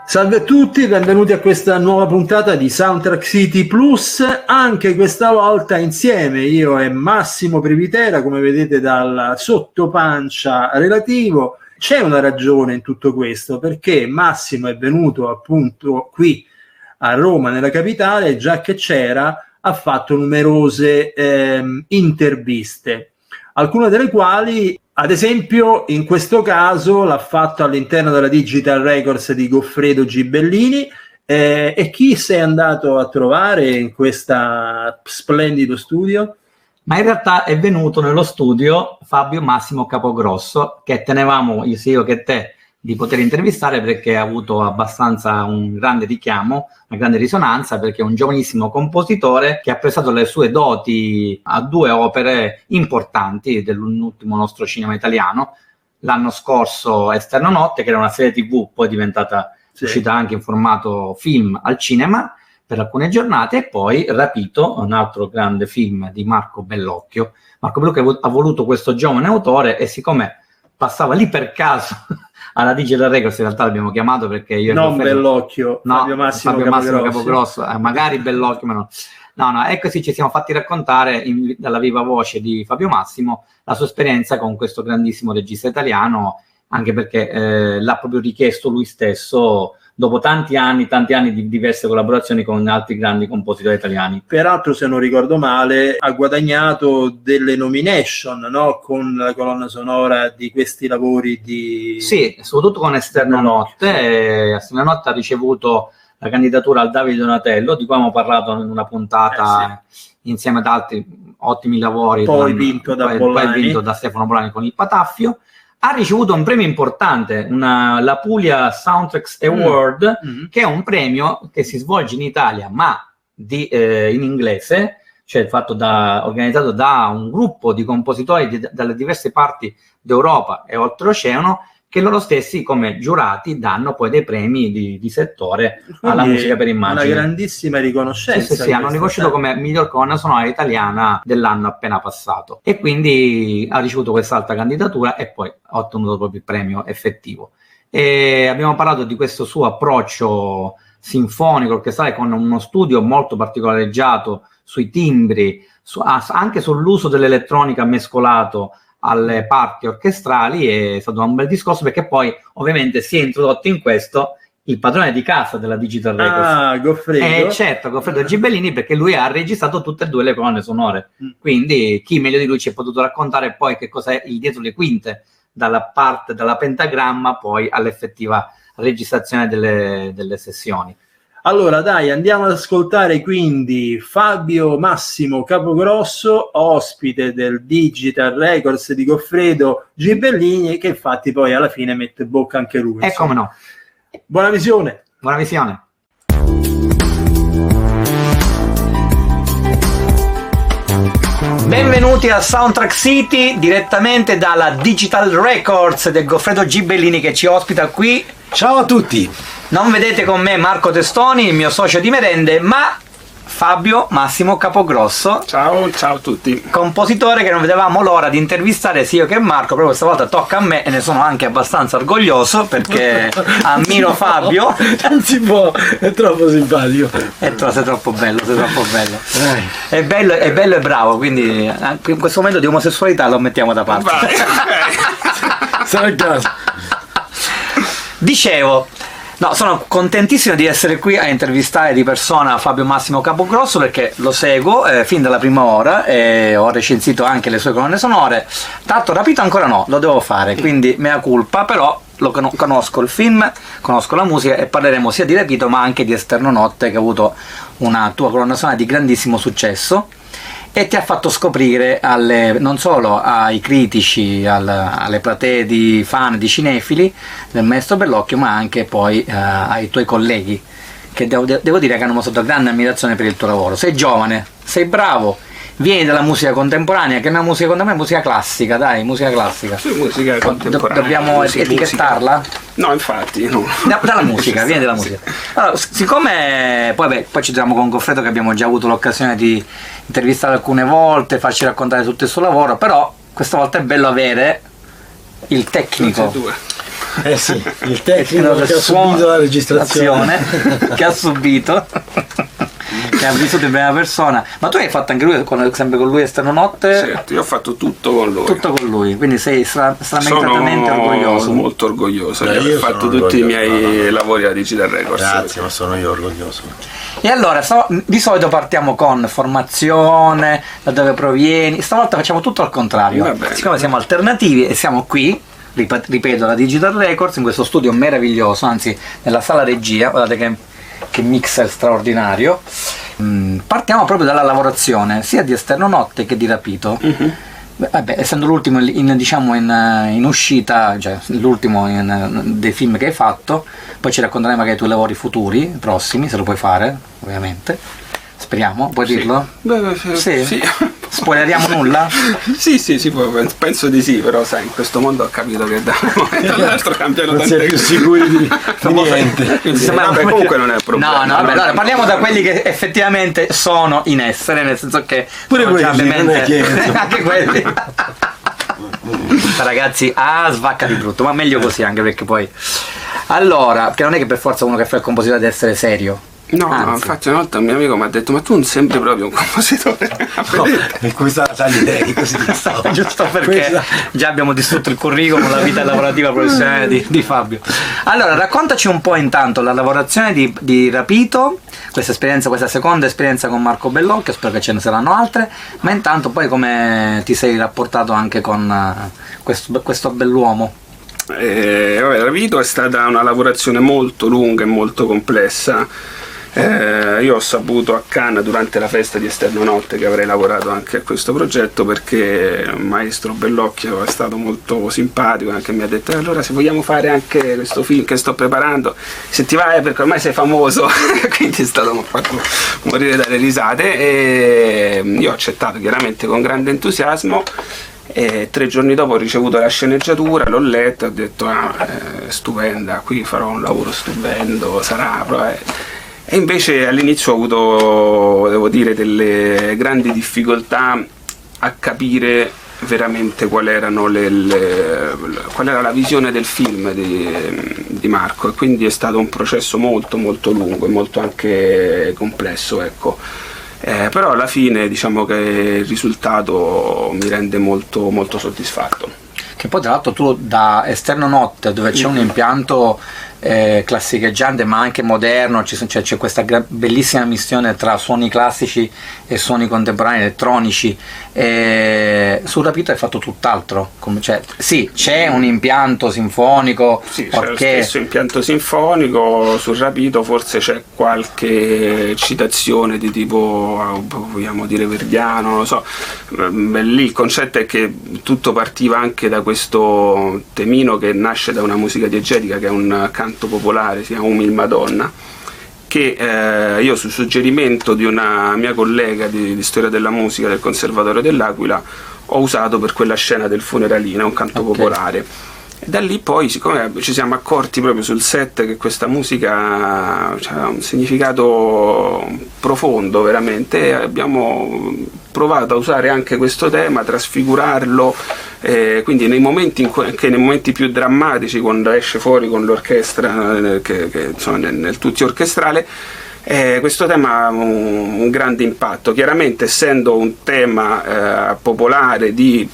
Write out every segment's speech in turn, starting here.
Salve a tutti, benvenuti a questa nuova puntata di Soundtrack City Plus, anche questa volta insieme io e Massimo Privitera, come vedete dal sottopancia relativo. C'è una ragione in tutto questo, perché Massimo è venuto appunto qui a Roma, nella capitale, già che c'era, ha fatto numerose interviste, alcune delle quali, ad esempio, in questo caso l'ha fatto all'interno della Digital Records di Goffredo Gibellini. E chi sei andato a trovare in questo splendido studio? Ma in realtà è venuto nello studio Fabio Massimo Capogrosso, che tenevamo sia io che te di poter intervistare, perché ha avuto abbastanza un grande richiamo, una grande risonanza, perché è un giovanissimo compositore che ha prestato le sue doti a due opere importanti dell'ultimo nostro cinema italiano. L'anno scorso Esterno Notte, che era una serie TV, poi è diventata uscita anche in formato film al cinema per alcune giornate, e poi Rapito, un altro grande film di Marco Bellocchio. Marco Bellocchio ha voluto questo giovane autore, e siccome passava lì per caso alla Digital Records, in realtà l'abbiamo chiamato perché io non Bellocchio, no, Fabio Massimo Capogrosso, magari Bellocchio, ma no, e così ci siamo fatti raccontare dalla viva voce di Fabio Massimo la sua esperienza con questo grandissimo regista italiano, anche perché l'ha proprio richiesto lui stesso dopo tanti anni di diverse collaborazioni con altri grandi compositori italiani. Peraltro, se non ricordo male, ha guadagnato delle nomination, no? Con la colonna sonora di questi lavori di... Sì, soprattutto con Esterno Notte. Esterno Notte ha ricevuto la candidatura al Davide Donatello, di cui abbiamo parlato in una puntata insieme ad altri ottimi lavori. Poi vinto da Stefano Bolani con Il Pataffio. Ha ricevuto un premio importante, la Puglia Soundtracks Award, che è un premio che si svolge in Italia, ma in inglese, cioè organizzato da un gruppo di compositori dalle diverse parti d'Europa e oltreoceano, che loro stessi come giurati danno poi dei premi di settore alla musica per immagine. Una grandissima riconoscenza. Sì, hanno riconosciuto come miglior colonna sonora italiana dell'anno appena passato, e quindi ha ricevuto quest'altra candidatura e poi ha ottenuto proprio il premio effettivo. E abbiamo parlato di questo suo approccio sinfonico orchestrale, con uno studio molto particolareggiato sui timbri, anche sull'uso dell'elettronica mescolato alle parti orchestrali. È stato un bel discorso, perché poi ovviamente si è introdotto in questo il padrone di casa della Digital Records, Goffredo. Certo, Goffredo Gibellini, perché lui ha registrato tutte e due le colonne sonore, quindi chi meglio di lui ci è potuto raccontare poi che cos'è il dietro le quinte, dalla pentagramma poi all'effettiva registrazione delle sessioni. Allora dai, andiamo ad ascoltare quindi Fabio Massimo Capogrosso, ospite del Digital Records di Goffredo Gibellini, che infatti poi alla fine mette bocca anche lui. Come no. Buona visione. Buona visione. Benvenuti a Soundtrack City, direttamente dalla Digital Records del Goffredo Gibellini, che ci ospita qui. Ciao a tutti! Non vedete con me Marco Testoni, il mio socio di merende, ma Fabio Massimo Capogrosso. Ciao a tutti. Compositore che non vedevamo l'ora di intervistare sia io che Marco, però questa volta tocca a me, e ne sono anche abbastanza orgoglioso, perché ammiro Fabio. Non si può, è troppo simpatico. Sei troppo bello. È bello e bravo, quindi in questo momento di omosessualità lo mettiamo da parte. Sarà il caso. Dicevo, sono contentissimo di essere qui a intervistare di persona Fabio Massimo Capogrosso, perché lo seguo fin dalla prima ora e ho recensito anche le sue colonne sonore. Tanto Rapito ancora no, lo devo fare, quindi mea culpa, però conosco il film, conosco la musica, e parleremo sia di Rapito ma anche di Esterno Notte, che ha avuto una tua colonna sonora di grandissimo successo e ti ha fatto scoprire non solo ai critici, alle platee di fan, di cinefili del maestro Bellocchio, ma anche poi ai tuoi colleghi, che devo dire che hanno mostrato grande ammirazione per il tuo lavoro. Sei giovane, sei bravo, vieni dalla musica contemporanea, che è una musica contemporanea, musica classica, dai, musica classica. Sì, musica contemporanea. Dobbiamo etichettarla? No, infatti, no. Dalla musica, vieni dalla musica. Allora, siccome poi ci troviamo con Goffredo, che abbiamo già avuto l'occasione di intervistare alcune volte, farci raccontare tutto il suo lavoro, però questa volta è bello avere il tecnico. Sì, il tecnico che ha subito la registrazione. Che ha subito. Che ha vissuto in prima persona. Ma tu hai fatto anche lui sempre con lui Esterno Notte? Certo, io ho fatto tutto con lui. Tutto con lui, quindi sei strameritatamente orgoglioso. Sono molto orgoglioso di aver fatto tutti i miei lavori a Digital Records. Grazie, ma sono io orgoglioso. E allora, di solito partiamo con formazione, da dove provieni. Stavolta facciamo tutto al contrario. Siccome siamo alternativi e siamo qui, ripeto, la Digital Records, in questo studio meraviglioso, anzi nella sala regia, guardate che mixer straordinario. Partiamo proprio dalla lavorazione sia di Esterno Notte che di Rapito. Vabbè, essendo l'ultimo in uscita, cioè l'ultimo dei film che hai fatto, poi ci racconterai magari i tuoi lavori futuri, prossimi, se lo puoi fare, ovviamente. Speriamo, puoi dirlo? Sì. Spoileriamo nulla? Sì, penso di sì, però sai, in questo mondo ho capito che da un momento all'altro cambiano non tante sei più sicuri di niente. Comunque non è un problema. No, vabbè, allora parliamo da quelli che effettivamente sono in essere, nel senso che pure quelli, anche quelli. Ragazzi, svacca di brutto, ma meglio così, anche perché poi allora, che non è che per forza uno che fa il compositore deve essere serio. No, infatti una volta un mio amico mi ha detto: ma tu non sembri proprio un compositore. E questa la taglierei così. Giusto perché già abbiamo distrutto il curriculum, la vita lavorativa professionale di Fabio. Allora, raccontaci un po' intanto la lavorazione di Rapito, questa seconda esperienza con Marco Bellocchio, spero che ce ne saranno altre, ma intanto poi come ti sei rapportato anche con questo bell'uomo? Rapito è stata una lavorazione molto lunga e molto complessa. Io ho saputo a Cannes durante la festa di Esterno Notte che avrei lavorato anche a questo progetto, perché il maestro Bellocchio è stato molto simpatico, anche mi ha detto: allora se vogliamo fare anche questo film che sto preparando, se ti vai, perché ormai sei famoso. Quindi è stato, mi ha fatto morire dalle risate e io ho accettato chiaramente con grande entusiasmo. E 3 giorni dopo ho ricevuto la sceneggiatura, l'ho letta, ho detto: stupenda, qui farò un lavoro stupendo, sarà. E invece all'inizio ho avuto, devo dire, delle grandi difficoltà a capire veramente qual era la visione del film di Marco, e quindi è stato un processo molto molto lungo e molto anche complesso, ecco. Però alla fine diciamo che il risultato mi rende molto molto soddisfatto. Che poi tra l'altro tu da Esterno Notte, dove c'è un impianto classicheggiante ma anche moderno, c'è questa bellissima mistione tra suoni classici e suoni contemporanei elettronici, sul Rapito hai fatto tutt'altro, sì, c'è un impianto sinfonico, sì, c'è lo stesso impianto sinfonico. Sul Rapito forse c'è qualche citazione di tipo, vogliamo dire, verdiano, non lo so. Lì il concetto è che tutto partiva anche da questo temino che nasce da una musica diegetica, che è un canto popolare, si chiama Umil Madonna, che io su suggerimento di una mia collega di storia della musica del Conservatorio dell'Aquila ho usato per quella scena del funeralino, un canto popolare. E da lì poi, siccome ci siamo accorti proprio sul set che questa musica ha un significato profondo veramente, abbiamo provato a usare anche questo tema, trasfigurarlo, quindi nei momenti più drammatici, quando esce fuori con l'orchestra, insomma, nel tutti orchestrale, questo tema ha un grande impatto. Chiaramente, essendo un tema popolare di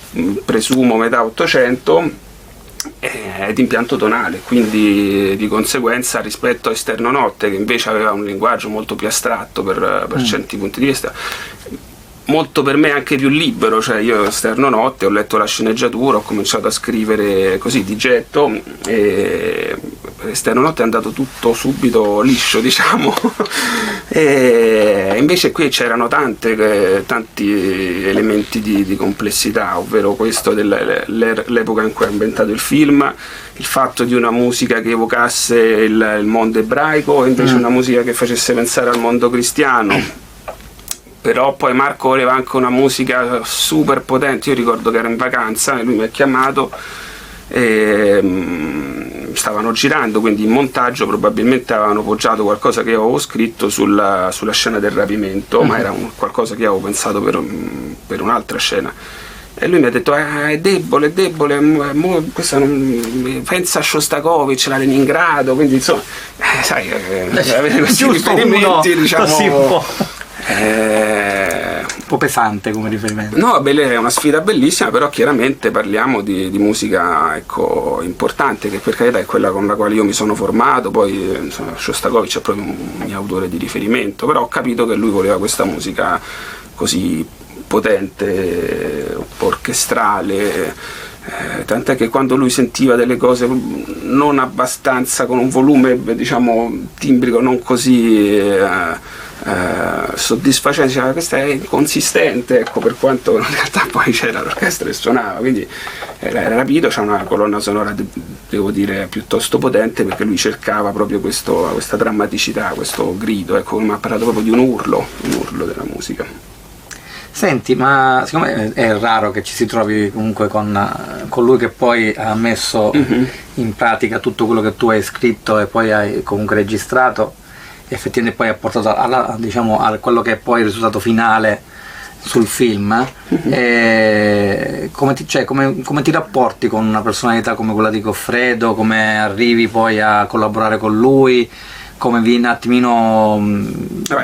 presumo metà 800, è di impianto tonale, quindi di conseguenza rispetto a Esterno Notte, che invece aveva un linguaggio molto più astratto per certi punti di vista, molto per me anche più libero. Cioè io Esterno Notte ho letto la sceneggiatura, ho cominciato a scrivere così di getto, e Esterno Notte è andato tutto subito liscio, diciamo. E invece qui c'erano tanti elementi di complessità, ovvero questo dell'epoca in cui ha inventato il film, il fatto di una musica che evocasse il mondo ebraico e invece una musica che facesse pensare al mondo cristiano. Però poi Marco voleva anche una musica super potente. Io ricordo che ero in vacanza e lui mi ha chiamato e stavano girando, quindi in montaggio probabilmente avevano poggiato qualcosa che io avevo scritto sulla scena del rapimento, ma era qualcosa che avevo pensato per un'altra scena. e lui mi ha detto è debole, questa non, pensa a Shostakovich, la Leningrado, quindi insomma sai, avere questi riferimenti diciamo così un po' pesante come riferimento. No, vabbè, è una sfida bellissima, però chiaramente parliamo di musica, ecco, importante, che per carità è quella con la quale io mi sono formato, poi insomma, Shostakovich è proprio un mio autore di riferimento, però ho capito che lui voleva questa musica così potente, orchestrale, tant'è che quando lui sentiva delle cose non abbastanza, con un volume diciamo timbrico non così soddisfacente, diceva questa è inconsistente, ecco, per quanto in realtà poi c'era l'orchestra che suonava, quindi era rapito, c'è una colonna sonora devo dire piuttosto potente, perché lui cercava proprio questa drammaticità, questo grido, ecco, mi ha parlato proprio di un urlo della musica. Senti, ma siccome è raro che ci si trovi comunque con lui che poi ha messo in pratica tutto quello che tu hai scritto e poi hai comunque registrato, effettivamente poi ha portato a quello che è poi il risultato finale sul film, come ti rapporti con una personalità come quella di Goffredo, come arrivi poi a collaborare con lui, come viene un attimino...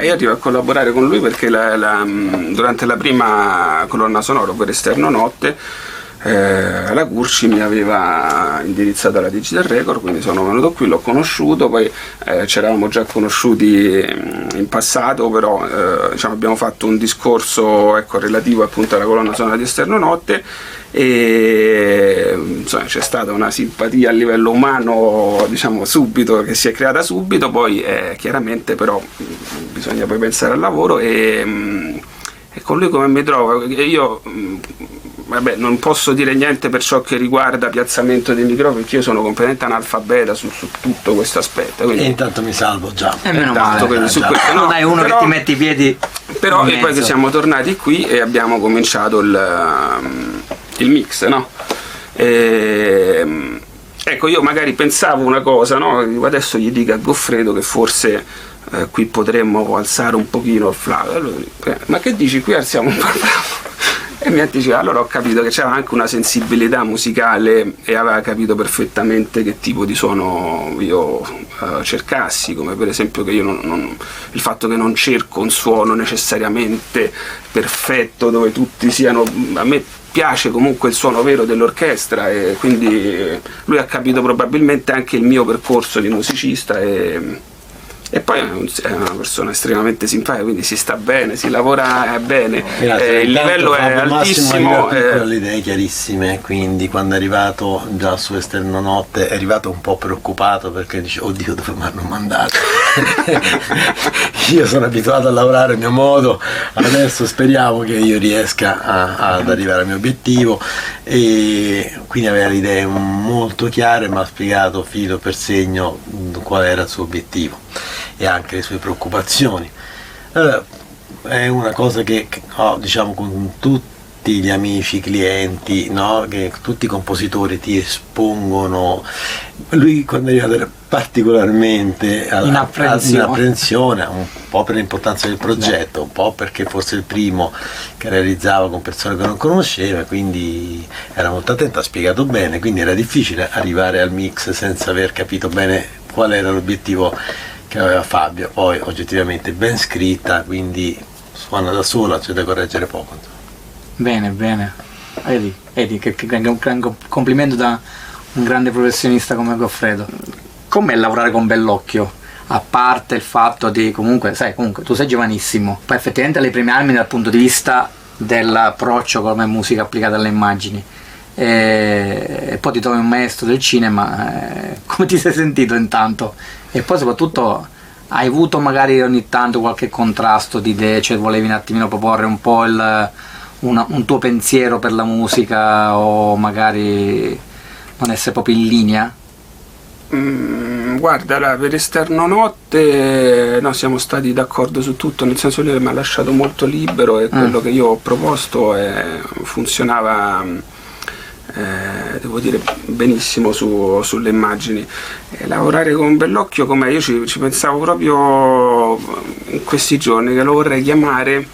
Io arrivo a collaborare con lui perché durante la prima colonna sonora, ovvero Esterno Notte, la Curci mi aveva indirizzato alla Digital Record, quindi sono venuto qui, l'ho conosciuto, poi ci eravamo già conosciuti in passato, però diciamo, abbiamo fatto un discorso, ecco, relativo appunto alla colonna sonora di Esterno Notte, e insomma, c'è stata una simpatia a livello umano, diciamo, subito, che si è creata subito, poi chiaramente però bisogna poi pensare al lavoro, e con lui come mi trovo? Io vabbè, non posso dire niente per ciò che riguarda piazzamento dei microfoni, perché io sono completamente analfabeta su tutto questo aspetto, quindi... E intanto mi salvo già. E meno male, su questo, non hai uno che ti mette i piedi. Però e poi che siamo tornati qui e abbiamo cominciato il mix, no? Ecco, io magari pensavo una cosa, no? Adesso gli dico a Goffredo che forse qui potremmo alzare un pochino il flauto. Allora, ma che dici, qui alziamo un po' il flauto? E mi anticipa, allora ho capito che c'era anche una sensibilità musicale e aveva capito perfettamente che tipo di suono io cercassi, come per esempio che io il fatto che non cerco un suono necessariamente perfetto dove tutti siano, a me piace comunque il suono vero dell'orchestra, e quindi lui ha capito probabilmente anche il mio percorso di musicista, e poi è una persona estremamente simpatica, quindi si sta bene, si lavora bene, il livello è altissimo. Con le idee chiarissime, quindi quando è arrivato già su Esterno Notte è arrivato un po' preoccupato perché dice oddio dove mi hanno mandato. Io sono abituato a lavorare a mio modo, adesso speriamo che io riesca ad arrivare al mio obiettivo, e quindi aveva le idee molto chiare, ma ha spiegato filo per segno qual era il suo obiettivo e anche le sue preoccupazioni. Allora, è una cosa che ho, diciamo, con tutti gli amici, clienti, no? Che tutti i compositori ti espongono. Lui quando è arrivato era particolarmente in apprensione, un po' per l'importanza del progetto, un po' perché forse il primo che realizzava con persone che non conosceva, quindi era molto attento, ha spiegato bene, quindi era difficile arrivare al mix senza aver capito bene qual era l'obiettivo che aveva Fabio. Poi oggettivamente ben scritta, quindi suona da sola, c'è da correggere poco. Bene, vedi che gran complimento da un grande professionista come Goffredo. Com'è lavorare con Bellocchio? A parte il fatto di comunque tu sei giovanissimo, poi effettivamente alle prime armi dal punto di vista dell'approccio come musica applicata alle immagini, e poi ti trovi un maestro del cinema, come ti sei sentito intanto? E poi soprattutto hai avuto magari ogni tanto qualche contrasto di idee, cioè volevi un attimino proporre un po' un tuo pensiero per la musica, o magari non essere proprio in linea? Guarda, per Esterno Notte no, siamo stati d'accordo su tutto, nel senso che mi ha lasciato molto libero, e quello che io ho proposto funzionava, devo dire, benissimo sulle immagini. Lavorare con Bellocchio, come io ci pensavo proprio in questi giorni, che lo vorrei chiamare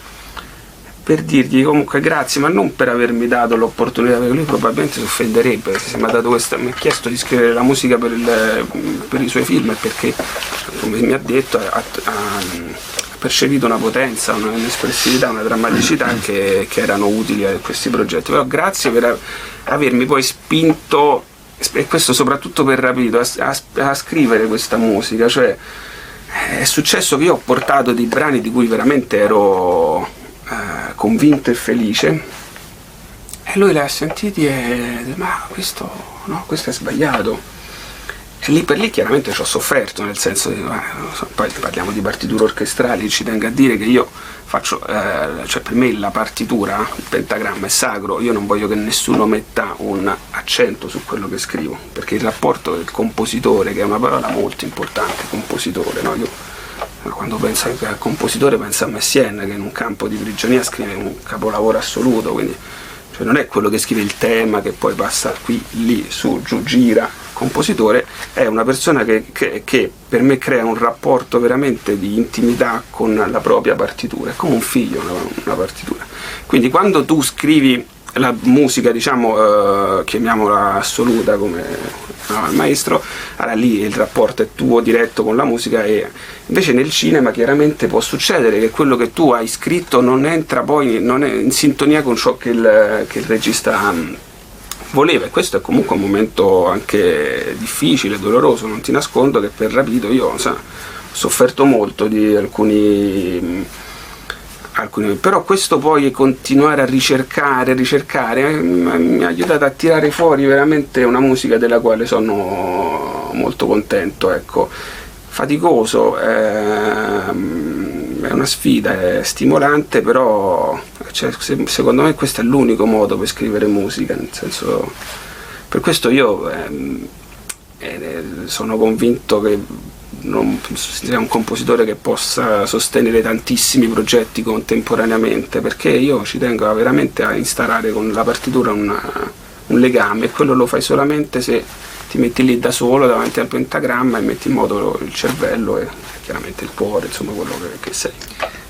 per dirgli comunque grazie, ma non per avermi dato l'opportunità, perché lui probabilmente si offenderebbe se mi ha dato questa, mi ha chiesto di scrivere la musica per i suoi film, perché come mi ha detto ha percepito una potenza, un'espressività, una drammaticità che erano utili a questi progetti. Però grazie per avermi poi spinto, e questo soprattutto per Rapito, a scrivere questa musica. Cioè è successo che io ho portato dei brani di cui veramente ero convinto e felice, e lui li ha sentiti e dice, ma questo è sbagliato, e lì per lì chiaramente ci ho sofferto, nel senso di, poi parliamo di partiture orchestrali, ci tengo a dire che io faccio, cioè per me la partitura, il pentagramma è sacro, io non voglio che nessuno metta un accento su quello che scrivo, perché il rapporto del compositore, che è una parola molto importante, compositore, no? Io quando penso al compositore penso a Messiaen, che in un campo di prigionia scrive un capolavoro assoluto, quindi cioè non è quello che scrive il tema che poi passa qui, lì, su, giù, gira. Il compositore è una persona che per me crea un rapporto veramente di intimità con la propria partitura, è come un figlio una partitura. Quindi quando tu scrivi la musica, diciamo, chiamiamola assoluta come il maestro, allora lì il rapporto è tuo diretto con la musica, e invece nel cinema chiaramente può succedere che quello che tu hai scritto non entra poi, non è in sintonia con ciò che il regista voleva, e questo è comunque un momento anche difficile, doloroso. Non ti nascondo che per Rapito io ho sofferto molto di alcuni, però questo poi continuare a ricercare mi ha aiutato a tirare fuori veramente una musica della quale sono molto contento, ecco. Faticoso, è una sfida, è stimolante, però cioè, secondo me questo è l'unico modo per scrivere musica, nel senso, per questo io sono convinto che non sia un compositore che possa sostenere tantissimi progetti contemporaneamente, perché io ci tengo veramente a instaurare con la partitura un legame, e quello lo fai solamente se ti metti lì da solo davanti al pentagramma e metti in moto il cervello e chiaramente il cuore, insomma quello che sei.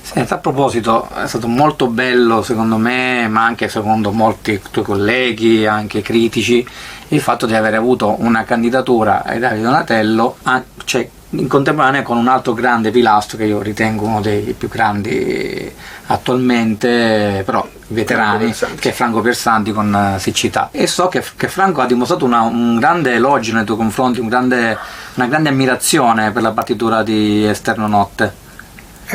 Senti, a proposito, è stato molto bello secondo me, ma anche secondo molti tuoi colleghi, anche critici, il fatto di aver avuto una candidatura ai David Donatello, cioè in contemporanea con un altro grande pilastro che io ritengo uno dei più grandi attualmente, però veterani, che è Franco Piersanti con Siccità. E so che Franco ha dimostrato un grande elogio nei tuoi confronti, una grande ammirazione per la partitura di Esterno Notte.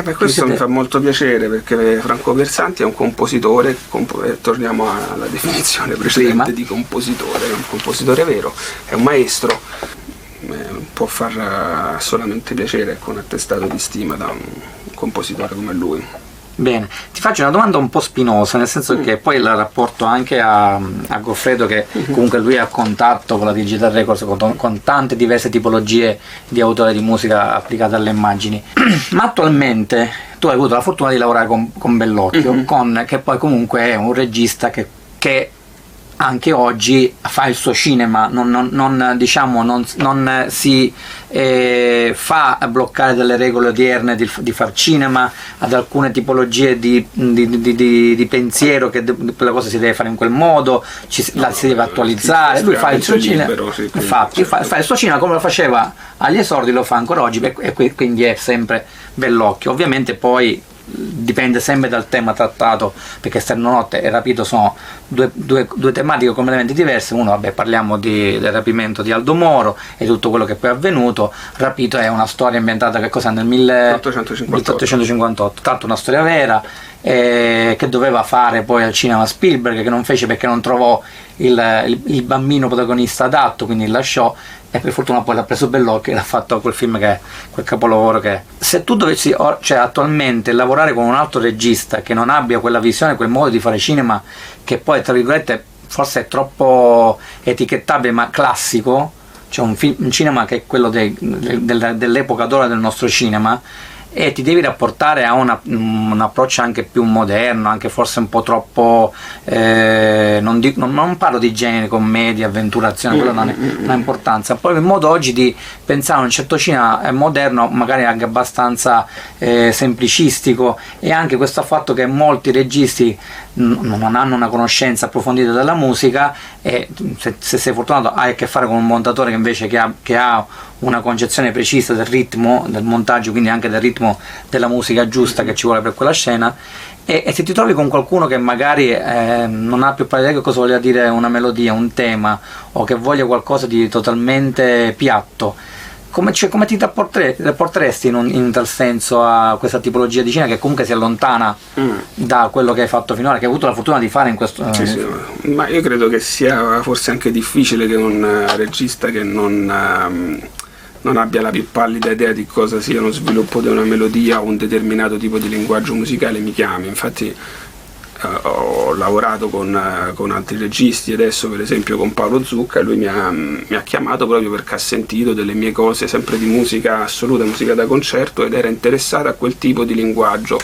Per questo mi fa molto piacere, perché Franco Piersanti è un compositore, torniamo alla definizione precedente di compositore, è un compositore vero, è un maestro, può far solamente piacere con un attestato di stima da un compositore come lui. Bene, ti faccio una domanda un po' spinosa, nel senso che poi la rapporto anche a Goffredo, che comunque lui ha contatto con la Digital Records, con tante diverse tipologie di autore di musica applicate alle immagini. Ma attualmente tu hai avuto la fortuna di lavorare con Bellocchio, che poi comunque è un regista che anche oggi fa il suo cinema, non si fa bloccare dalle regole odierne di far cinema ad alcune tipologie di pensiero, che quella cosa si deve fare in quel modo, la si deve attualizzare. Lui fa il suo cinema, infatti fa il suo cinema come lo faceva agli esordi, lo fa ancora oggi, e quindi è sempre Bellocchio. Ovviamente poi dipende sempre dal tema trattato, perché Esterno Notte e Rapito sono due tematiche completamente diverse. Uno, vabbè, parliamo del rapimento di Aldo Moro e tutto quello che poi è avvenuto. Rapito è una storia ambientata, che cosa, nel 1858, tanto una storia vera, che doveva fare poi al cinema Spielberg, che non fece perché non trovò il bambino protagonista adatto, quindi lasciò, e per fortuna poi l'ha preso Bellocchio e l'ha fatto quel film, che è quel capolavoro che è. Se tu dovessi attualmente lavorare con un altro regista che non abbia quella visione, quel modo di fare cinema, che poi tra virgolette forse è troppo etichettabile, ma classico, cioè un cinema che è quello dell'epoca d'oro del nostro cinema, e ti devi rapportare a un approccio anche più moderno, anche forse un po' troppo non parlo di genere, commedia, avventurazione, quello non ha importanza, poi il modo oggi di pensare a un certo cinema moderno, magari anche abbastanza semplicistico, e anche questo fatto che molti registi non hanno una conoscenza approfondita della musica, e se sei fortunato hai a che fare con un montatore che invece che ha una concezione precisa del ritmo del montaggio, quindi anche del ritmo della musica giusta che ci vuole per quella scena, e se ti trovi con qualcuno che magari non ha più pallida idea che cosa voglia dire una melodia, un tema, o che voglia qualcosa di totalmente piatto, come ti rapporteresti in tal senso a questa tipologia di cinema che comunque si allontana da quello che hai fatto finora, che hai avuto la fortuna di fare in questo sì, ma io credo che sia forse anche difficile che un regista che non abbia la più pallida idea di cosa sia uno sviluppo di una melodia o un determinato tipo di linguaggio musicale mi chiami. Infatti ho lavorato con altri registi, adesso per esempio con Paolo Zucca, e lui mi ha chiamato proprio perché ha sentito delle mie cose sempre di musica assoluta, musica da concerto, ed era interessato a quel tipo di linguaggio.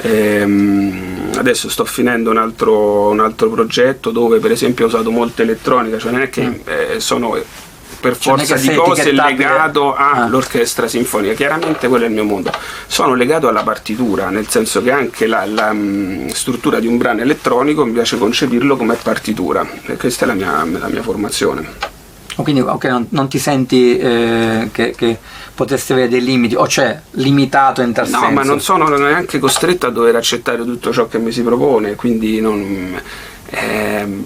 Adesso sto finendo un altro progetto dove per esempio ho usato molta elettronica, cioè non è che sono per forza di cose legato all'orchestra sinfonica, chiaramente quello è il mio mondo, sono legato alla partitura, nel senso che anche la struttura di un brano elettronico mi piace concepirlo come partitura, e questa è la mia formazione. Quindi non ti senti che potresti avere dei limiti, o cioè limitato in tal senso? No, ma non sono neanche costretto a dover accettare tutto ciò che mi si propone, quindi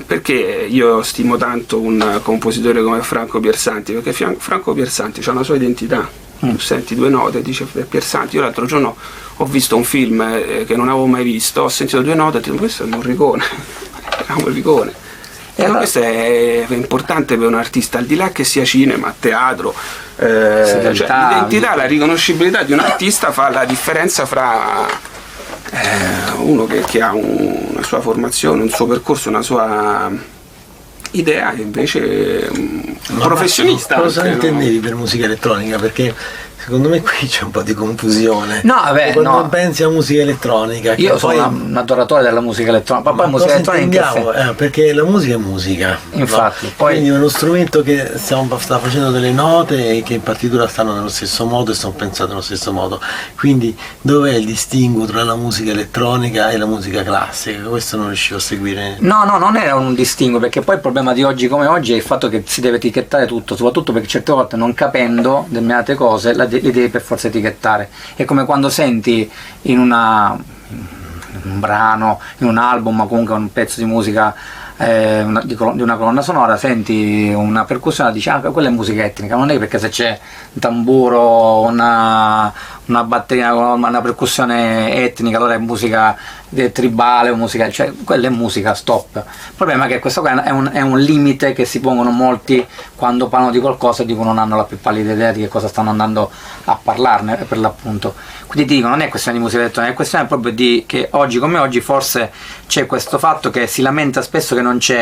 perché io stimo tanto un compositore come Franco Piersanti, perché Franco Piersanti ha una sua identità. Tu senti due note e dici Piersanti. Io l'altro giorno ho visto un film che non avevo mai visto, ho sentito due note e ho detto questo è Morricone, Morricone. Allora, questo è importante per un artista, al di là che sia cinema, teatro, cioè, l'identità, la riconoscibilità di un artista fa la differenza fra uno che ha una sua formazione, un suo percorso, una sua idea, e invece un professionista. Cosa intendevi per musica elettronica? Perché secondo me qui c'è un po' di confusione. No, vabbè, quando pensi a musica elettronica, io sono un adoratore della musica elettronica, ma poi musica elettronica perché la musica è musica, infatti, no? poi quindi è uno strumento che sta facendo delle note e che in partitura stanno nello stesso modo e sono pensate nello stesso modo, quindi dov'è il distinguo tra la musica elettronica e la musica classica? Questo non riuscivo a seguire. No, non era un distinguo, perché poi il problema di oggi come oggi è il fatto che si deve etichettare tutto, soprattutto perché certe volte, non capendo determinate cose, li devi per forza etichettare. È come quando senti in un brano, in un album, ma comunque un pezzo di musica, di una colonna sonora, senti una percussione e dici quella è musica etnica. Non è perché se c'è un tamburo, una batteria, una percussione etnica, allora è musica tribale o musica, cioè quella è musica, stop. Il problema è che questo qua è un limite che si pongono molti quando parlano di qualcosa e dicono non hanno la più pallida idea di che cosa stanno andando a parlarne, per l'appunto. Quindi dico, non è questione di musica elettronica, è questione proprio di che oggi come oggi forse c'è questo fatto che si lamenta spesso che non ci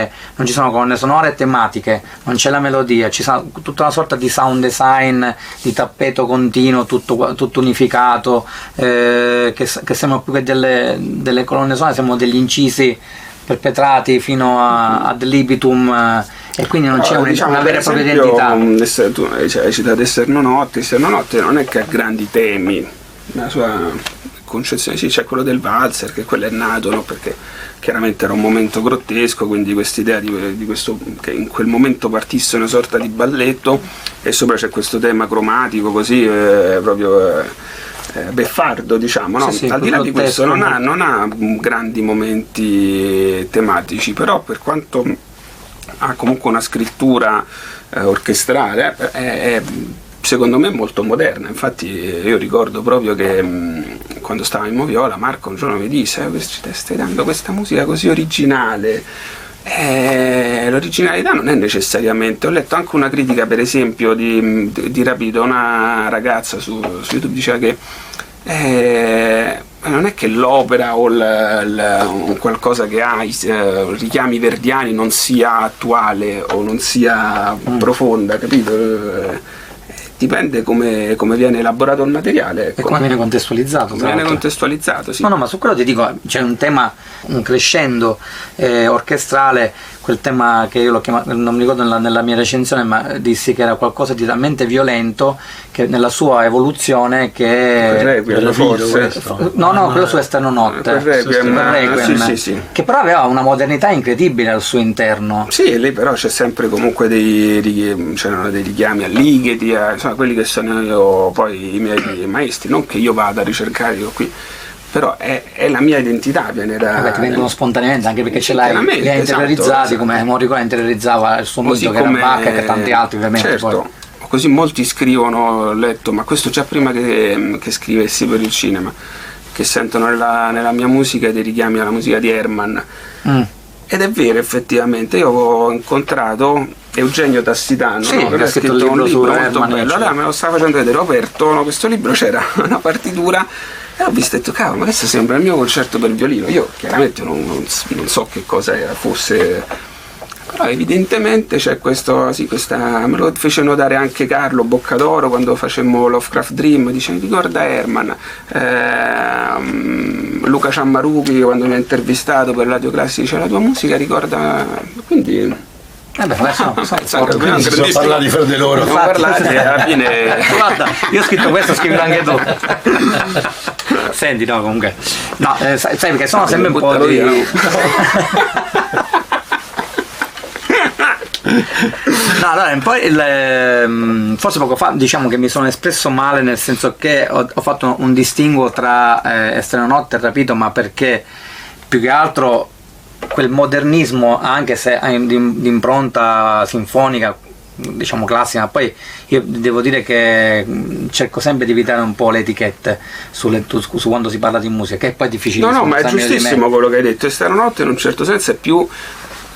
sono colonne sonore tematiche, non c'è la melodia, ci sono tutta una sorta di sound design, di tappeto continuo, tutto unificato, che siamo più che delle colonne sonore, siamo degli incisi perpetrati fino ad libitum, e quindi non c'è una vera e propria identità. Tu hai citato Esternonotte non è che ha grandi temi, la sua concezione, sì, c'è quello del valzer, che quello è nato, no? Perché chiaramente era un momento grottesco, quindi quest'idea di questo, che in quel momento partisse una sorta di balletto, e sopra c'è questo tema cromatico così proprio beffardo, diciamo, no? Sì, al di là di questo non ha grandi momenti tematici, però per quanto ha comunque una scrittura orchestrale, è secondo me molto moderna. Infatti io ricordo proprio che quando stavo in Moviola Marco un giorno mi disse stai dando questa musica così originale, l'originalità non è necessariamente, ho letto anche una critica per esempio di Rapito, una ragazza su YouTube diceva che non è che l'opera o qualcosa che ha richiami verdiani non sia attuale o non sia profonda, capito? dipende come viene elaborato il materiale, ecco. E come viene contestualizzato. Viene contestualizzato, sì. No, ma su quello ti dico, c'è un tema, un crescendo orchestrale, quel tema che io l'ho chiamato, non mi ricordo nella mia recensione, ma dissi che era qualcosa di talmente violento che nella sua evoluzione che... quello su Esterno Notte. Requiem, sì. Che però aveva una modernità incredibile al suo interno. Sì, e lì però c'è sempre comunque c'erano dei richiami a Ligeti, insomma, quelli che sono poi i miei maestri, non che io vada a ricercare io qui, però è la mia identità, viene da... ti vengono spontaneamente, anche perché ce l'hai, li hai interiorizzati, esatto. Come Morricone interiorizzava il suo mito, che era Bach e tanti altri ovviamente. Certo. Poi. Così molti scrivono, ho letto, ma questo già prima che scrivessi per il cinema, che sentono nella mia musica dei richiami alla musica di Herman. Ed è vero, effettivamente. Io ho incontrato Eugenio Tassitano, sì, no? Che ha scritto un libro molto bello. Allora me lo stava facendo vedere, ho aperto questo libro, c'era una partitura e ho visto e ho detto, cavolo, ma questo sembra il mio concerto per violino. Io chiaramente non so che cosa fosse, però evidentemente c'è questa, me lo fece notare anche Carlo Boccadoro quando facemmo Lovecraft Dream, dice, ricorda Herman, Luca Ciammarucchi quando mi ha intervistato per Radio Classica dice, la tua musica ricorda, quindi... sono parlati fra di loro. Alla fine... Guarda, io ho scritto questo, scrivi anche tu. Senti, no, comunque. No, sai perché sono sempre un po' di... No, allora, poi forse poco fa diciamo che mi sono espresso male, nel senso che ho fatto un distinguo tra Esterno Notte e Rapito, ma perché più che altro quel modernismo, anche se di impronta sinfonica, diciamo classica, poi io devo dire che cerco sempre di evitare un po' le etichette su quando si parla di musica, che è poi difficile. No, ma è giustissimo quello che hai detto. Esterno Notte in un certo senso è più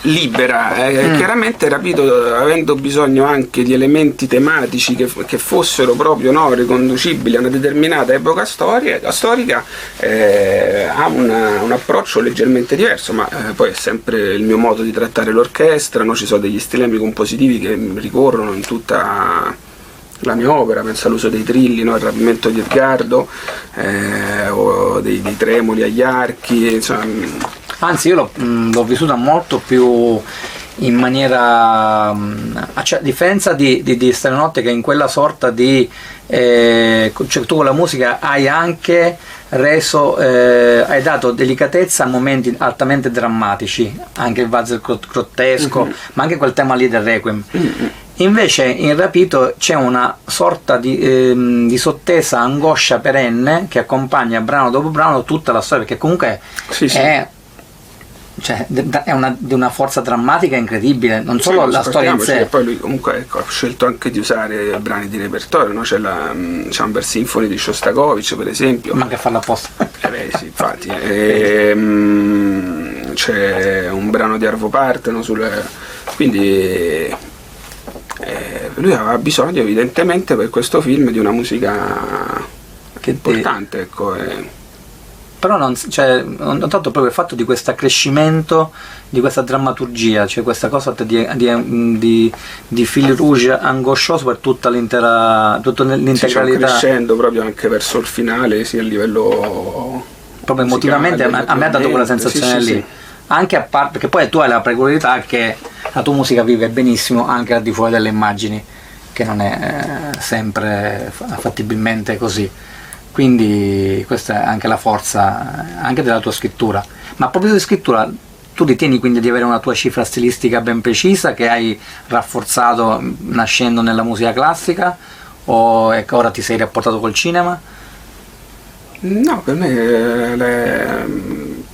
libera, chiaramente Rapito, avendo bisogno anche di elementi tematici che fossero proprio riconducibili a una determinata epoca storica, ha un approccio leggermente diverso, ma poi è sempre il mio modo di trattare l'orchestra, no? Ci sono degli stilemi compositivi che ricorrono in tutta la mia opera, penso all'uso dei trilli, no? Il rapimento di Edgardo, o dei tremoli agli archi, insomma. Anzi, io l'ho vissuta molto più in maniera, a differenza di Esterno Notte, che in quella sorta di cioè tu con la musica hai anche hai dato delicatezza a momenti altamente drammatici, anche il valzer grottesco, ma anche quel tema lì del Requiem. Invece in Rapito c'è una sorta di sottesa angoscia perenne che accompagna brano dopo brano tutta la storia, perché comunque è di una forza drammatica incredibile, non solo la storia in sé. E poi lui comunque ha scelto anche di usare brani di repertorio, no? C'è la Chamber Symphony di Shostakovich, per esempio. Ma che farla apposta. Sì, infatti. C'è un brano di Arvo Part, no? Quindi lui aveva bisogno evidentemente per questo film di una musica importante, ecco. Però ho notato proprio il fatto di questo accrescimento, di questa drammaturgia, cioè questa cosa di fil rouge angoscioso per tutta l'integralità. C'è un crescendo proprio anche verso il finale, sia a livello proprio emotivamente, a me ha dato quella sensazione lì. Anche a parte, perché poi tu hai la peculiarità che la tua musica vive benissimo anche al di fuori delle immagini, che non è sempre fattibilmente così. Quindi questa è anche la forza anche della tua scrittura. Ma proprio di scrittura, tu ritieni quindi di avere una tua cifra stilistica ben precisa che hai rafforzato nascendo nella musica classica, o è che ora ti sei rapportato col cinema? No, per me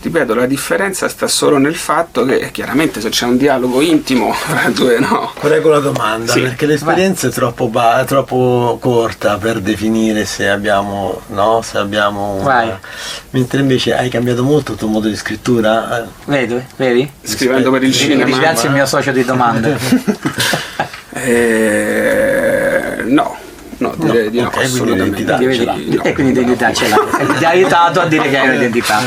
ripeto, la differenza sta solo nel fatto che chiaramente se c'è un dialogo intimo fra due, no. Correggo la domanda, perché l'esperienza è troppo corta per definire se abbiamo mentre invece hai cambiato molto il tuo modo di scrittura. Vedi? Scrivendo per il cinema. Ringrazio il mio socio di domande. No, direi di no, assolutamente. E quindi identità ce l'hai. Ti ha aiutato a dire che hai un'identità.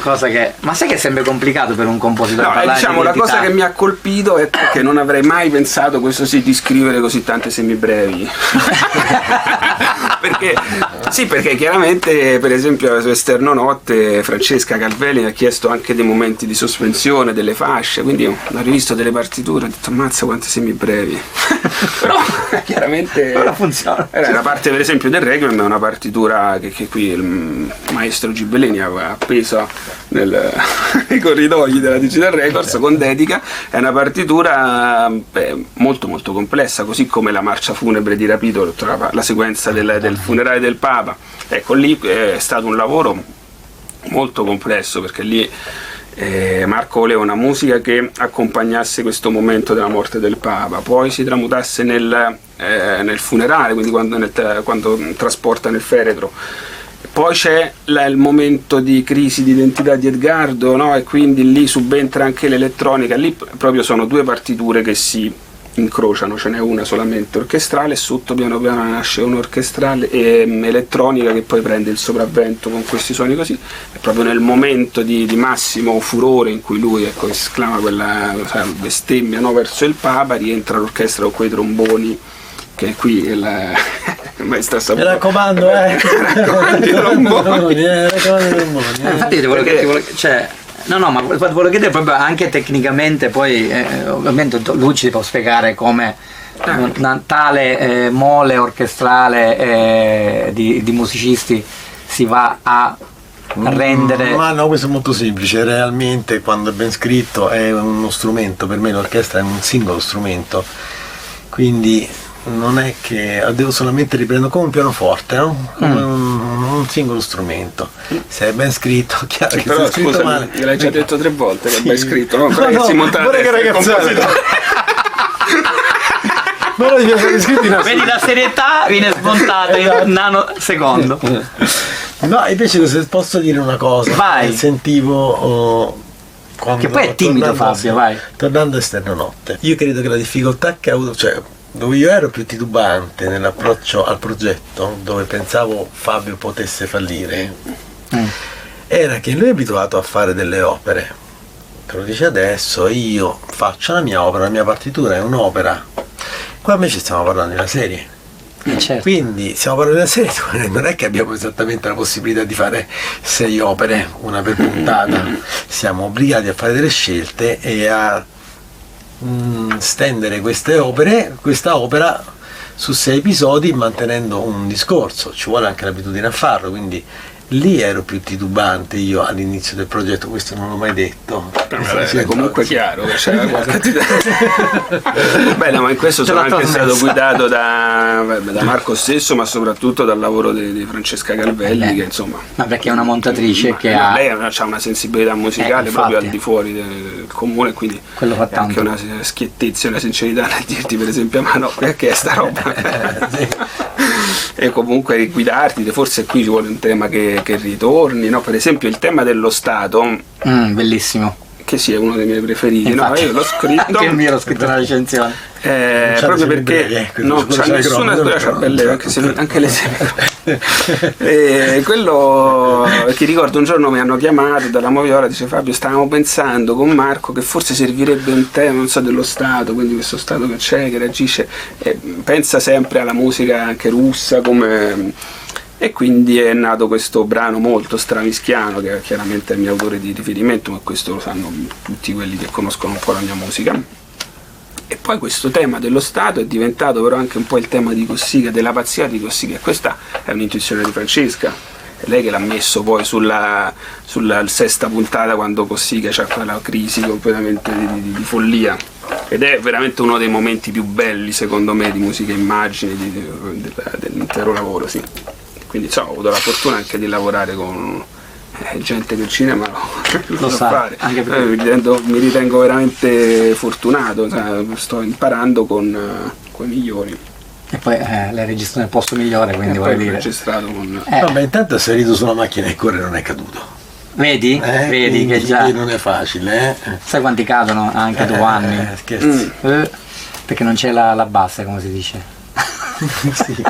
Cosa che, ma sai che è sempre complicato per un compositore No, parlare diciamo, di la identità. cosa che mi ha colpito è che non avrei mai pensato, questo sì, di scrivere così tante semibrevi. perché chiaramente, per esempio, su Esterno Notte Francesca Calvelli mi ha chiesto anche dei momenti di sospensione, delle fasce, quindi ho rivisto delle partiture, ho detto ammazza quante semibrevi. Però chiaramente Ora funziona. la parte per esempio del Requiem è una partitura che qui il maestro Gibellini aveva appeso nei corridoi della Digital Records con dedica. È una partitura molto molto complessa, così come la marcia funebre di Rapito, tutta la sequenza del funerale del Papa. Ecco, lì è stato un lavoro molto complesso, perché lì Marco voleva una musica che accompagnasse questo momento della morte del Papa, poi si tramutasse nel funerale, quindi quando trasporta nel feretro. Poi c'è il momento di crisi di identità di Edgardo, no? E quindi lì subentra anche l'elettronica. Lì proprio sono due partiture che si incrociano, ce n'è una solamente orchestrale e sotto piano piano nasce un'orchestrale elettronica che poi prende il sopravvento con questi suoni così. È proprio nel momento di massimo furore in cui lui esclama quella bestemmia, no, verso il Papa, rientra l'orchestra con quei tromboni, che qui è la maestra Mi raccomando, raccomando i tromboni. Infatti cioè, no, ma volevo chiedere proprio anche tecnicamente, poi ovviamente lui ci può spiegare come una tale mole orchestrale di musicisti si va a rendere. Ma no, questo è molto semplice. Realmente, quando è ben scritto, è uno strumento. Per me l'orchestra è un singolo strumento, quindi non è che devo solamente riprendere come un pianoforte, no? Come un singolo strumento. Se è ben scritto, chiaro che però se è scritto scusami, male. gliel'hai già detto 3 volte che Sì. è ben scritto, no? Ancora No, che si monta la guarda che testa del ragazzate. compositore. Ma non gli sono scritti in Vedi, la serietà viene smontata in un nanosecondo. No, invece se posso dire una cosa. Vai. Sentivo quando, Che poi è timido, Fabio, vai. Tornando a Esterno Notte, io credo che la difficoltà che ha avuto, cioè dove io ero più titubante nell'approccio al progetto, dove pensavo Fabio potesse fallire, era che lui è abituato a fare delle opere. Te lo dice adesso, io faccio la mia opera, la mia partitura è un'opera. Qua invece stiamo parlando di una serie. Certo. Quindi stiamo parlando di una serie, non è che abbiamo esattamente la possibilità di fare 6 opere, una per puntata. Siamo obbligati a fare delle scelte e a stendere questa opera su 6 episodi, mantenendo un discorso. Ci vuole anche l'abitudine a farlo, quindi lì ero più titubante io all'inizio del progetto, questo non l'ho mai detto. È comunque chiaro che c'era qualche bene, ma in questo sono anche stato guidato da Marco stesso, ma soprattutto dal lavoro di Francesca Calvelli, che insomma, Ma perché è una montatrice che ha. lei ha una sensibilità musicale infatti, proprio al di fuori del comune, quindi quello fa è anche tanto. una schiettezza e una sincerità nel dirti per esempio ma no, perché è sta roba e comunque guidarti, forse qui ci vuole un tema che ritorni, no? Per esempio il tema dello Stato, Bellissimo. che sì, è uno dei miei preferiti. Infatti, no? Io l'ho scritto anche il mio l'ho scritto nella recensione. proprio perché non c'è nessuna c'ha belle, anche le quello che ricordo un giorno mi hanno chiamato dalla Moviola, dice Fabio, stavamo pensando con Marco che forse servirebbe un tema, non so, dello Stato, quindi questo Stato che c'è, che reagisce, pensa sempre alla musica anche russa come. E quindi è nato questo brano molto stravinschiano, che chiaramente è il mio autore di riferimento, ma questo lo sanno tutti quelli che conoscono un po' la mia musica. E poi questo tema dello Stato è diventato però anche un po' il tema di Cossiga, della pazzia di Cossiga, e questa è un'intuizione di Francesca, è lei che l'ha messo poi sulla 6ª puntata, quando Cossiga c'ha quella crisi completamente di follia, ed è veramente uno dei momenti più belli secondo me di musica e immagini dell'intero lavoro, sì. Quindi ho avuto la fortuna anche di lavorare con gente che il cinema lo sa fare. Anche perché mi ritengo veramente fortunato, sto imparando con quei migliori. E poi l'hai registrato nel posto migliore, quindi E voglio poi dire. registrato con. Vabbè, intanto è salito sulla macchina e corre non è caduto. Vedi? Vedi che già. Non è facile, Sai quanti cadono anche 2 anni? Scherzi. Perché non c'è la bassa, come si dice. Sì,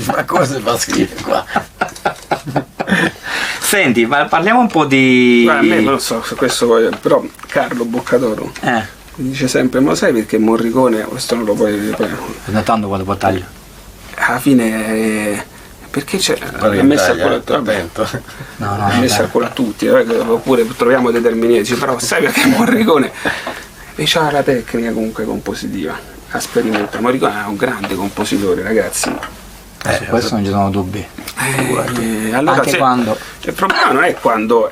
ma cosa si fa scrivere qua? Senti, parliamo un po' di... A me non lo so, su questo però Carlo Boccadoro dice sempre, ma sai perché Morricone, questo non lo puoi... Notando quando taglio. Alla fine... perché c'è la messa al culo a tutti, oppure troviamo dei termini, dice, però sai perché Morricone c'ha la tecnica comunque compositiva, ha sperimentato. Morricone è un grande compositore, ragazzi. Su questo non ci sono dubbi. Allora, anche quando il problema non è quando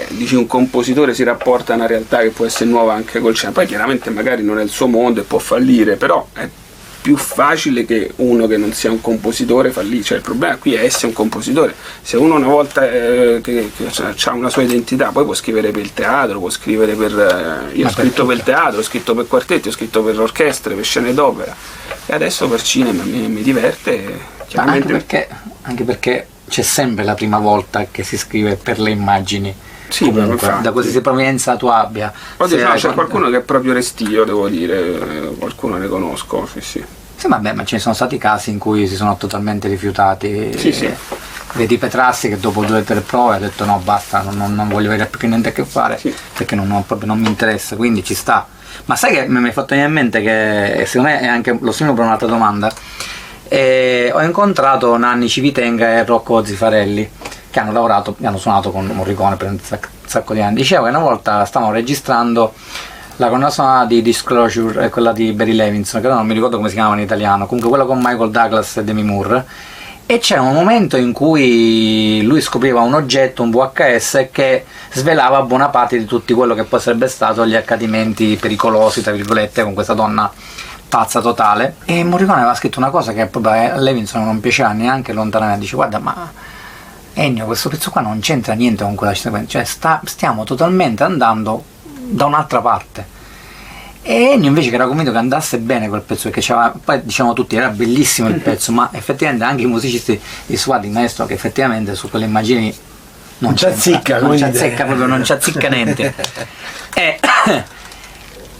dici un compositore si rapporta a una realtà che può essere nuova anche col cinema, poi chiaramente magari non è il suo mondo e può fallire, però è più facile che uno che non sia un compositore fallisce. Cioè, il problema qui è essere un compositore. Se uno una volta che ha una sua identità, poi può scrivere per il teatro, può scrivere per io ho scritto per il teatro, ho scritto per quartetti, ho scritto per orchestre, per scene d'opera, e adesso per cinema mi diverte. Chiaramente anche perché c'è sempre la prima volta che si scrive per le immagini. Sì, comunque, da qualsiasi provenienza tu abbia. C'è qualcuno che è proprio restio, devo dire, qualcuno ne conosco, sì. Sì, vabbè, ma ce ne sono stati casi in cui si sono totalmente rifiutati. Sì. Vedi Petrassi che dopo 2 o 3 prove ha detto no, basta, non voglio avere più niente a che fare, perché proprio non mi interessa, quindi ci sta. Ma sai che mi hai fatto venire in mente che secondo me è anche lo stimolo per un'altra domanda. Ho incontrato Nanni Civitenga e Rocco Zifarelli, che hanno suonato con Morricone per un sacco di anni. Dicevo che una volta stavano registrando la colonna sonora di Disclosure e quella di Barry Levinson, che non mi ricordo come si chiamava in italiano, comunque quella con Michael Douglas e Demi Moore, e c'era un momento in cui lui scopriva un oggetto, un VHS, che svelava buona parte di tutto quello che poi sarebbe stato gli accadimenti pericolosi, tra virgolette, con questa donna pazza totale. E Morricone aveva scritto una cosa che proprio a Levinson non piaceva neanche lontanamente. Dice, guarda, ma Ennio, questo pezzo qua non c'entra niente con quella sequenza, cioè stiamo totalmente andando da un'altra parte. E Ennio invece, che era convinto che andasse bene quel pezzo, perché poi diciamo tutti era bellissimo il pezzo, ma effettivamente anche i musicisti di Suadi, il maestro, che effettivamente su quelle immagini non ci azzecca proprio, non ci azzecca niente.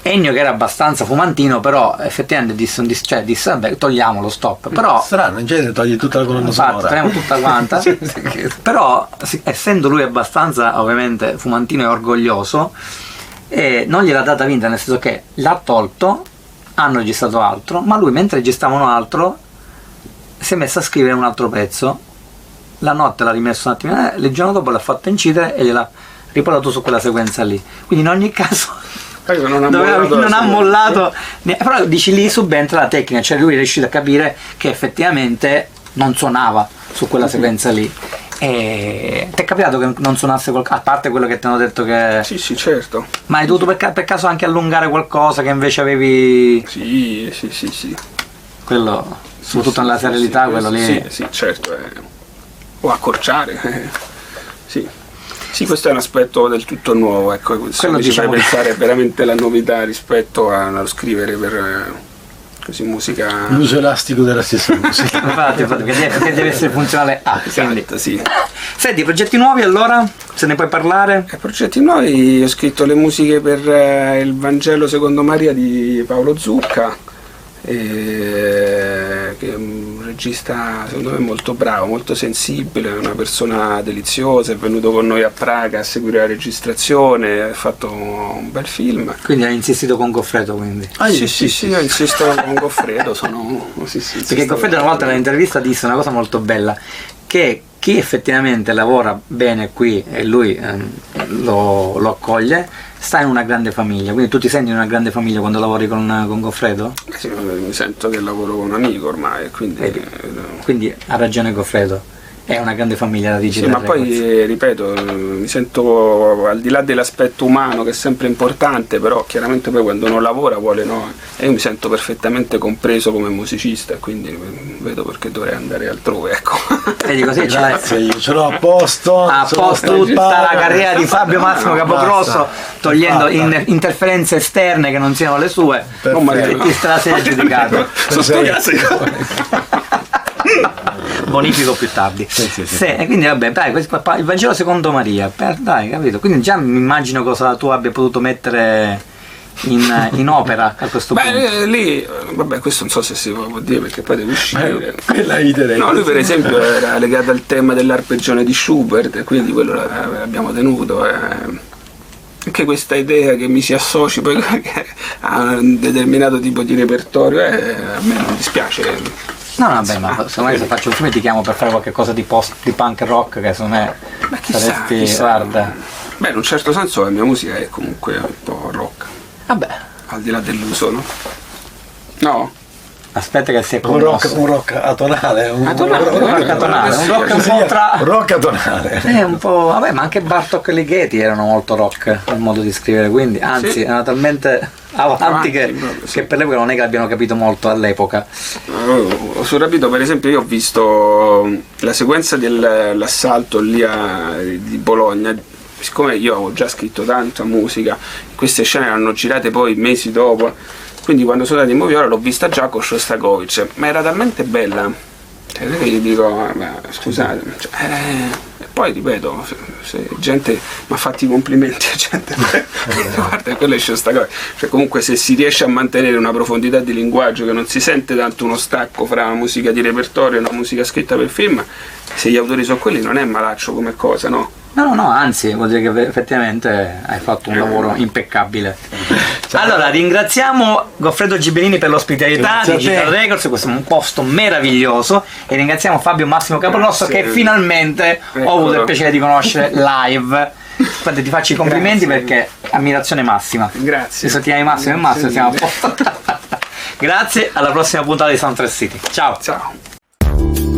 Ennio, che era abbastanza fumantino, però effettivamente disse vabbè, togliamo lo stop. Però strano, in genere togli tutta la colonna sonora. Togliamo tutta quanta. Però essendo lui abbastanza ovviamente fumantino e orgoglioso, non gliel'ha data vinta, nel senso che l'ha tolto, hanno registrato altro, ma lui mentre registravano altro si è messo a scrivere un altro pezzo, la notte l'ha rimesso un attimo, il giorno dopo l'ha fatto incidere e gliel'ha riportato su quella sequenza lì. Quindi in ogni caso non ha mollato, però dici lì subentra la tecnica, cioè lui è riuscito a capire che effettivamente non suonava su quella sequenza lì. E ti è capitato che non suonasse qualcosa, a parte quello che ti hanno detto che... Sì, certo. Ma hai dovuto per caso anche allungare qualcosa che invece avevi... Sì. Quello, soprattutto nella serialità, quello lì... Sì, certo. O accorciare, sì. Sì, questo è un aspetto del tutto nuovo, ecco, quello ci fai pensare veramente la novità rispetto a scrivere per così musica. L'uso elastico della stessa musica. Infatti, che deve essere funzionale. Esatto, sì. Senti, progetti nuovi allora? Se ne puoi parlare? Progetti nuovi, ho scritto le musiche per il Vangelo secondo Maria di Paolo Zucca, che è un regista secondo me molto bravo, molto sensibile, una persona deliziosa, è venuto con noi a Praga a seguire la registrazione, ha fatto un bel film. Quindi hai insistito con Goffredo, quindi? Sì, ho insistito con Goffredo, perché Goffredo una volta nell'intervista disse una cosa molto bella, che chi effettivamente lavora bene qui e lui lo accoglie, sta in una grande famiglia. Quindi tu ti senti in una grande famiglia quando lavori con Goffredo? Sì, mi sento che lavoro con un amico ormai, quindi ha ragione Goffredo, è una grande famiglia da Sì, ma poi ripeto, mi sento, al di là dell'aspetto umano che è sempre importante, però chiaramente poi quando uno lavora vuole, no, e io mi sento perfettamente compreso come musicista, quindi vedo perché dovrei andare altrove, ecco. Vedi, così grazie, io ce l'ho a posto tutta la carriera di Fabio Massimo Capogrosso, togliendo interferenze esterne che non siano le sue. Ti sei aggiudicato. Bonifico più tardi. Sì. E quindi vabbè, dai, il Vangelo secondo Maria, dai, capito? Quindi già mi immagino cosa tu abbia potuto mettere in opera a questo punto? Lì, vabbè, questo non so se si può dire perché poi deve uscire. Quella idea. No, lui per esempio era legato al tema dell'arpeggione di Schubert, e quindi quello l'abbiamo tenuto. Anche questa idea che mi si associ poi a un determinato tipo di repertorio, a me non dispiace. No, vabbè, ma se faccio un film ti chiamo per fare qualche cosa di punk rock, che secondo me saresti, guarda. Beh, in un certo senso la mia musica è comunque un po' rock. Vabbè. Al di là dell'uso, no? No? Aspetta che si è un rock atonale, un rock atonale, un rock un po' tra rock atonale. Un po', vabbè, ma anche Bartok e Ligeti erano molto rock nel modo di scrivere, quindi anzi sì, erano talmente avanti che per l'epoca non è che l'abbiano capito molto all'epoca. Su Rapido per esempio io ho visto la sequenza dell'assalto lì di Bologna. Siccome io avevo già scritto tanta musica, queste scene erano girate poi mesi dopo, quindi quando sono andato in Moviola l'ho vista già con Shostakovich, ma era talmente bella, cioè non è che gli dico scusate, e poi ripeto, se gente mi ha fatto i complimenti, gente guarda, quello è Shostakovich, cioè comunque se si riesce a mantenere una profondità di linguaggio che non si sente tanto uno stacco fra una musica di repertorio e una musica scritta per film, se gli autori sono quelli non è malaccio come cosa, no? No, anzi, vuol dire che effettivamente hai fatto un lavoro impeccabile. Allora, ringraziamo Goffredo Gibenini per l'ospitalità di Digital Records, questo è un posto meraviglioso, e ringraziamo Fabio Massimo Caporosso che finalmente ho avuto il piacere di conoscere live. Quando ti faccio i complimenti perché ammirazione massima. Grazie. Se ti chiami Massimo e Massimo siamo a posto. Grazie, alla prossima puntata di Soundtrack City. Ciao. Ciao.